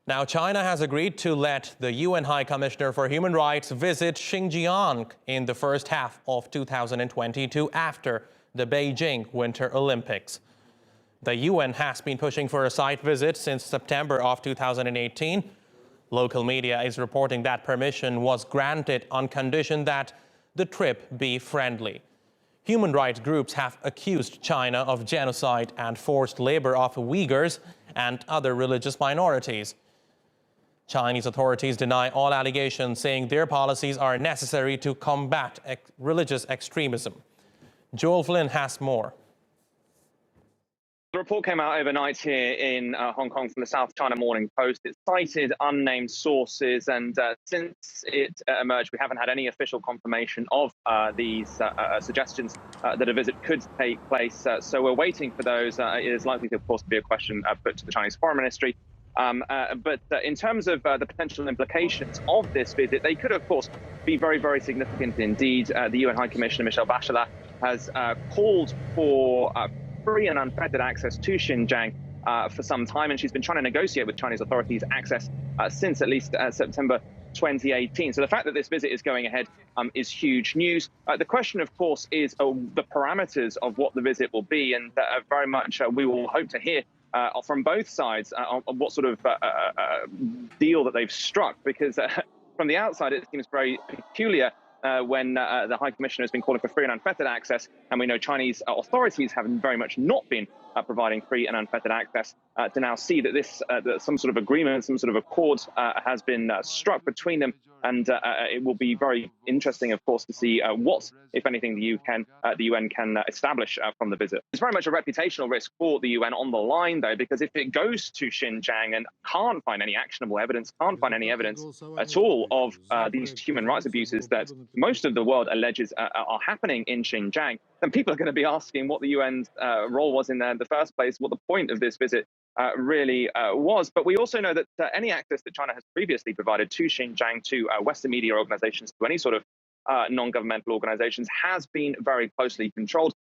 Now, China has agreed to let the UN High Commissioner for Human Rights visit Xinjiang in the first half of 2022 after the Beijing Winter Olympics. The UN has been pushing for a site visit since September of 2018. Local media is reporting that permission was granted on condition that the trip be friendly. Human rights groups have accused China of genocide and forced labor of Uyghurs and other religious minorities. Chinese authorities deny all allegations, saying their policies are necessary to combat religious extremism. Joel Flynn has more. The report came out overnight here in Hong Kong from the South China Morning Post. It cited unnamed sources, and since it emerged, we haven't had any official confirmation of these suggestions that a visit could take place. So we're waiting for those. It is likely, of course, to be a question put to the Chinese Foreign Ministry. But in terms of the potential implications of this visit, they could, of course, be very, very significant indeed. The UN High Commissioner, Michelle Bachelet, has called for free and unfettered access to Xinjiang for some time, and she's been trying to negotiate with Chinese authorities access since at least September 2018. So the fact that this visit is going ahead is huge news. The question, of course, is the parameters of what the visit will be, and very much we will hope to hear from both sides on what sort of deal that they've struck, because from the outside it seems very peculiar when the High Commissioner has been calling for free and unfettered access, and we know Chinese authorities have very much not been providing free and unfettered access, to now see that this that some sort of agreement, some sort of accord has been struck between them. And it will be very interesting, of course, to see what, if anything, the UN can establish from the visit. It's very much a reputational risk for the UN on the line, though, because if it goes to Xinjiang and can't find any actionable evidence, can't find any evidence at all of these human rights abuses that most of the world alleges are happening in Xinjiang, then people are going to be asking what the UN's role was in there in the first place, what the point of this visit really was. But we also know that any access that China has previously provided to Xinjiang, to Western media organizations, to any sort of non-governmental organizations, has been very closely controlled.